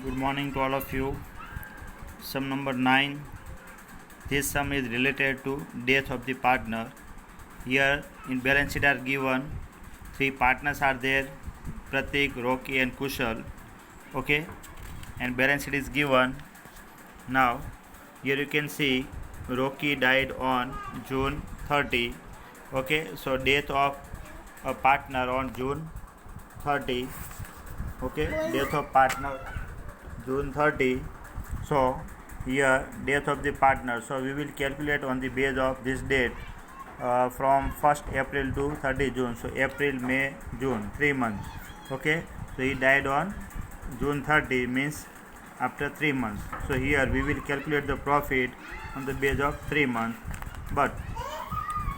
Good morning to all of you. Sum number 9. This sum is related to death of the partner. Here in balance sheet are given 3 partners are there, Pratik, Rocky and Kushal. Okay, and balance sheet is given. Now here you can see Rocky died on June 30. Okay, so death of a partner on June 30. Okay, death of partner June 30. So here death of the partner. So we will calculate on the base of this date from 1st April to 30 June. So April, May, June, 3 months. Okay, so he died on June 30 means after 3 months. So here we will calculate the profit on the base of 3 months. But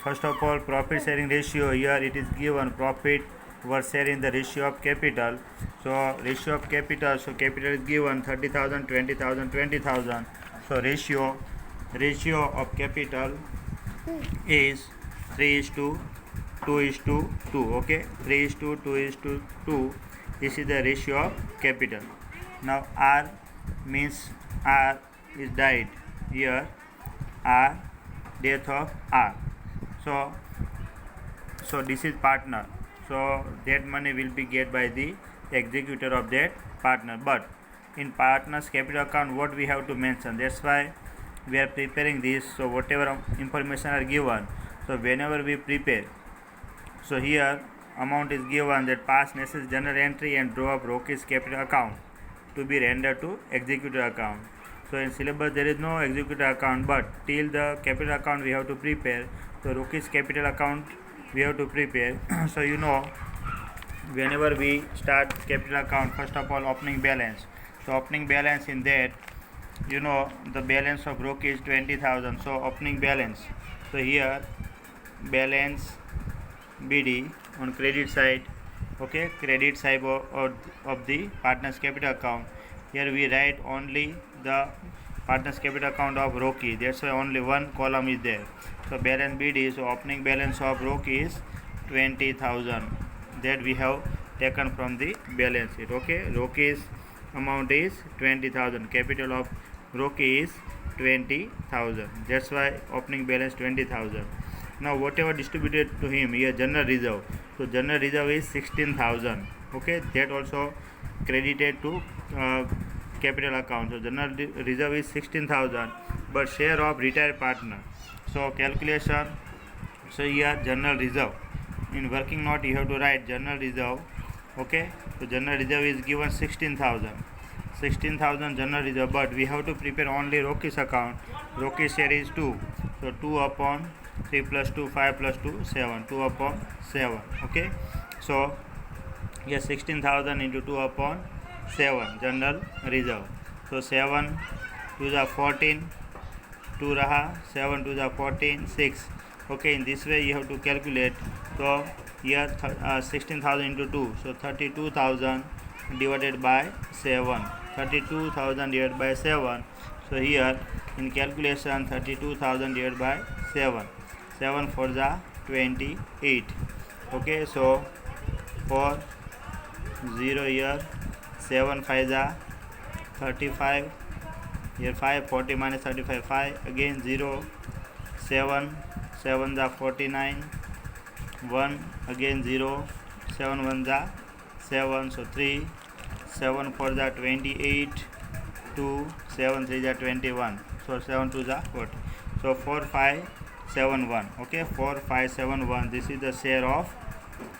first of all, profit sharing ratio, here it is given profit was sharing the ratio of capital. So ratio of capital, so capital is given 30,000, 20,000, 20,000. So ratio of capital is 3:2:2. Okay, 3:2:2. This is the ratio of capital. Now R means R is died. Here R, death of R. So this is partner. So that money will be get by the executor of that partner. But in partner's capital account, what we have to mention? That's why we are preparing this. So whatever information are given, so whenever we prepare, so here amount is given that past necessary journal entry and draw of Rocky's capital account to be rendered to executor account. So in syllabus there is no executor account, but till the capital account we have to prepare. So Rocky's capital account we have to prepare. So whenever we start capital account, first of all opening balance. So opening balance, in that the balance of Rocky is 20,000. So opening balance, so here balance BD on credit side. Okay, credit side of the partner's capital account. Here we write only the partner's capital account of Rocky. That's why only one column is there. So balance BD, so opening balance of Rocky is 20,000. That we have taken from the balance sheet. Okay, Rocky's amount is 20,000. Capital of Rocky is 20,000. That's why opening balance 20,000. Now whatever distributed to him, here general reserve. So general reserve is 16,000. Okay, that also credited to capital account. So general reserve is 16,000, but share of retired partner. So calculation. So here general reserve. In working note you have to write general reserve. Okay, so general reserve is given 16,000. 16,000 general reserve, but we have to prepare only Rocky's account. Rocky's share is 2. So 2 upon 3 plus 2, 5 plus 2, 7. 2 upon 7. Okay, so here 16,000 into 2 upon 7 general reserve. So 7 to the 14, 2 raha, 7 to the 14, 6. Okay, in this way you have to calculate. So here 16,000 into 2, so 32,000 divided by 7. 32,000 divided by 7. So here in calculation 32,000 divided by 7. 7 for the 28. Okay, so for 0 here, 7 5 the 35. Here 5, 40 minus 35, 5. Again 0, 7, 7 the 49. 1, again 0, 7 1 the 7. So 3, 7 for the 28, 2, 7 3 the 21. So 7 2 the 40. So 4 5 7 1. Okay, 4 5 7 1. This is the share of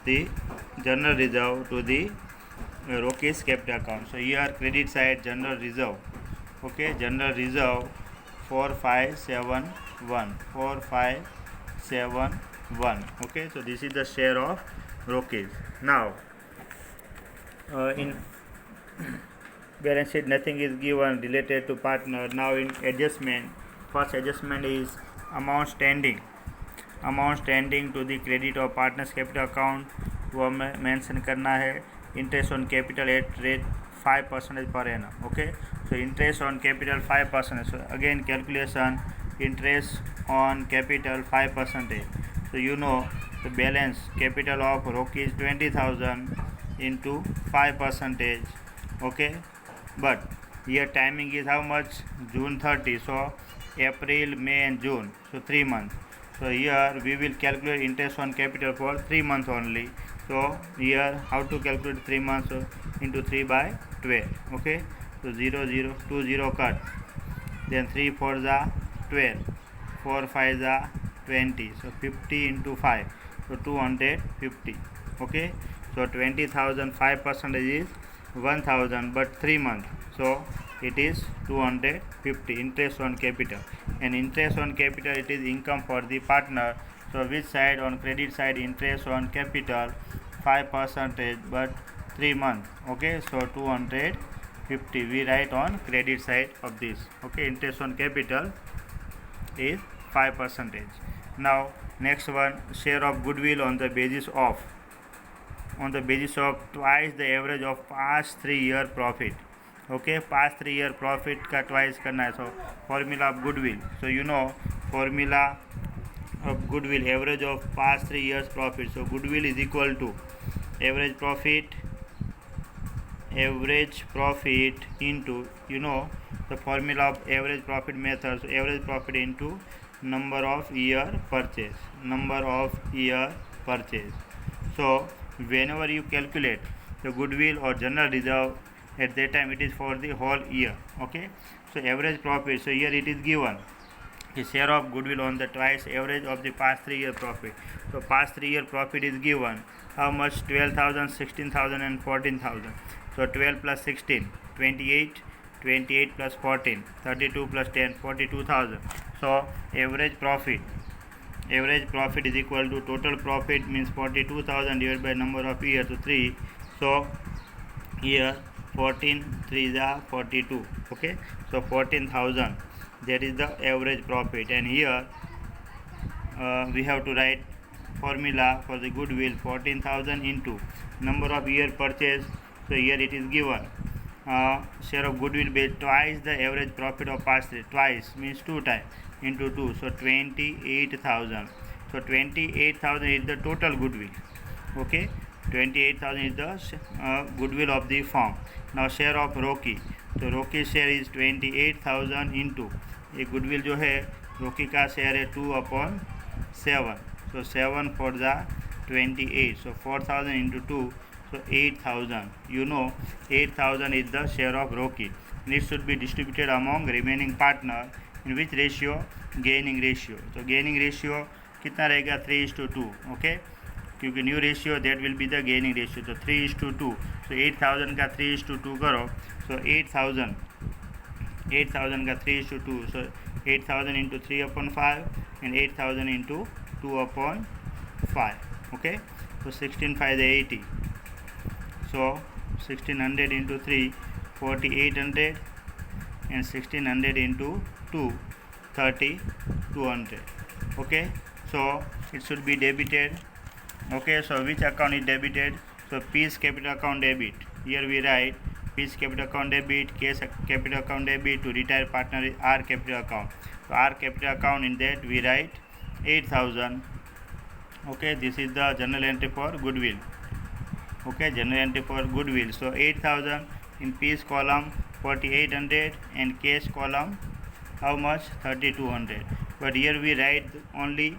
the general reserve to the Rocky's capital account. So here credit side general reserve. Okay, general reserve 4 5 7 1. 4 5 7 1. Okay, so this is the share of Rocky's. Now in balance sheet nothing is given related to partner. Now in adjustment, first adjustment is amount standing to the credit of partners capital account. वो हमें mention करना है. Interest on capital at rate 5% per annum. Okay, so interest on capital 5%. So again calculation, interest on capital 5%. So the balance capital of Rocky is 20,000 into 5%. Okay, but here timing is how much? June 30. So April, May and June, so 3 months. So here we will calculate interest on capital for 3 months only. So here how to calculate 3 months? So into 3 by 12. Okay, so 0 0 2 0 cut, then 3 4 the 12, 4 5 the 20, so 50 into 5, so 250. Okay, so 20,000 5% is 1,000, but 3 months, so it is 250 interest on capital. And interest on capital, it is income for the partner. So which side? On credit side, interest on capital 5%, but 3 months. Okay, so 250 we write on credit side of this. Okay, interest on capital is 5%. Now next one, share of goodwill on the basis of twice the average of past 3 year profit. Okay, past 3 year profit का twice करना है. So formula of goodwill, so you know formula of goodwill, average of past 3 years profit. So goodwill is equal to average profit into, you know the formula of average profit method. So average profit into number of year purchase. So whenever you calculate the goodwill or general reserve, at that time it is for the whole year. Okay, so average profit, so here it is given the share of goodwill on the twice average of the past 3 year profit. So past 3 year profit is given how much? 12,000, 16,000 and 14,000. So 12 plus 16, 28, 28 plus 14, 32 plus 10, 42,000. So average profit is equal to total profit, means 42,000 divided by number of years, so 3. So here 14 3 is 42. Okay, so 14,000, that is the average profit. And here we have to write formula for the goodwill, 14,000 into number of year purchase. So here it is given share of goodwill based twice the average profit of past 3. Twice means 2 times, into 2, so 28,000. So 28,000 is the total goodwill. Okay, 28,000 is the goodwill of the firm. Now share of ROCE, तो ROCE share is 28,000 into ये goodwill जो है ROCE का share है 2/7. So 7 for the 28, so 4,000 into 2, so 8,000. You know 8,000 is the share of ROCE. And it should be distributed among remaining partner in which ratio? Gaining ratio. So gaining ratio कितना रहेगा? 3:2. Okay, क्योंकि new ratio that will be the gaining ratio. तो 3:2. सो 8,000 का 3:2 करो. सो 8,000 का 3:2. सो 8,000 into 3/5 and 8,000 into 2/5. Okay, so 16 5 is 80. So 1600 into 3, 4,800, and 1600 into 2, 3,200. Okay, so it should be debited. Okay, so which account is debited? So P's capital account debit. Here we write P's capital account debit, K's capital account debit, to retired partner is R capital account. So R capital account, in that we write 8,000. Okay, this is the journal entry for goodwill. Okay, journal entry for goodwill. So 8,000 in P's column, 4,800, and K's column how much? 3,200. But here we write only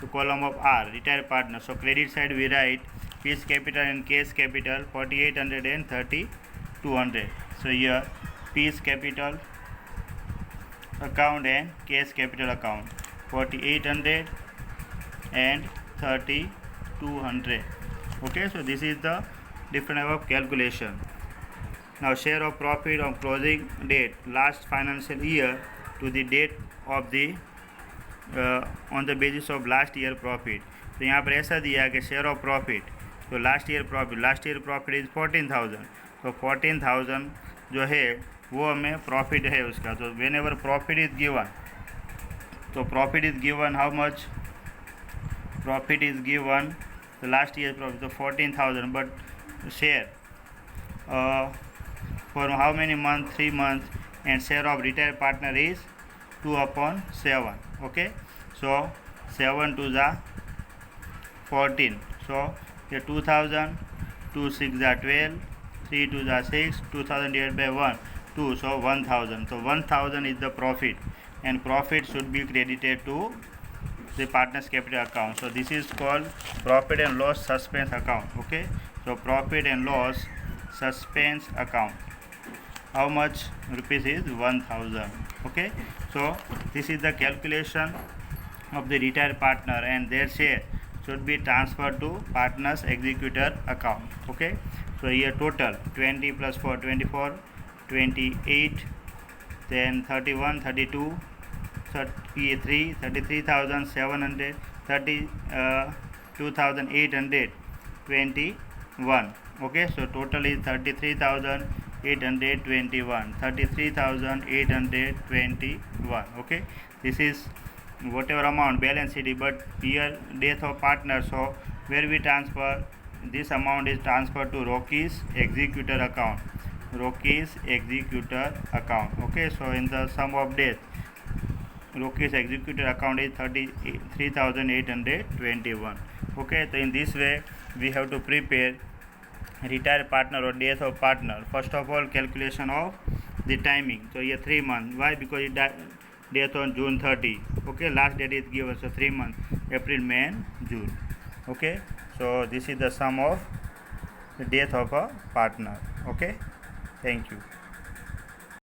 the column of R, retired partner. So credit side we write P's capital and K's capital, 4,800 and 3,200. So here P's capital account and K's capital account, 4,800 and 3,200. Okay, so this is the different type of calculation. Now share of profit on closing date, last financial year to the date of the on the basis of last year profit. तो यहाँ पर ऐसा दिया है कि share of profit, तो last year profit is 14,000. तो 14,000 जो है वो हमें प्रॉफिट है उसका. तो whenever profit is given, तो profit is given how much? Profit is given the last year's profit, so 14,000, but share for how many months? 3 months, and share of retired partner is 2/7. Okay, so 7 to the 14, so here 2,000, 2 6 are 12, 3 to the 6, 2,000 divided by 1, 2, so 1000. So 1000 is the profit, and profit should be credited to the partner's capital account. So this is called profit and loss suspense account. Okay, so profit and loss suspense account. How much rupees is 1000. Okay, so this is the calculation of the retired partner, and their share should be transferred to partner's executor account. Okay, so here total 20 plus 4 24, 28, then 31, 32, 33, 33,700, 2,821. Okay, so total is 33,821, 33,821. Okay, this is whatever amount balance sheet, but here death of partner, so where we transfer this amount is transferred to Rocky's executor account. Rocky's executor account. Okay, so in the sum of death, Rocky's executor account is 33,821. Okay, so in this way we have to prepare retired partner or death of partner. First of all, calculation of the timing. So here 3 months. Why? Because it death on June 30. Okay, last date is given, so 3 months: April, May and June. Okay, so this is the sum of the death of a partner. Okay, thank you.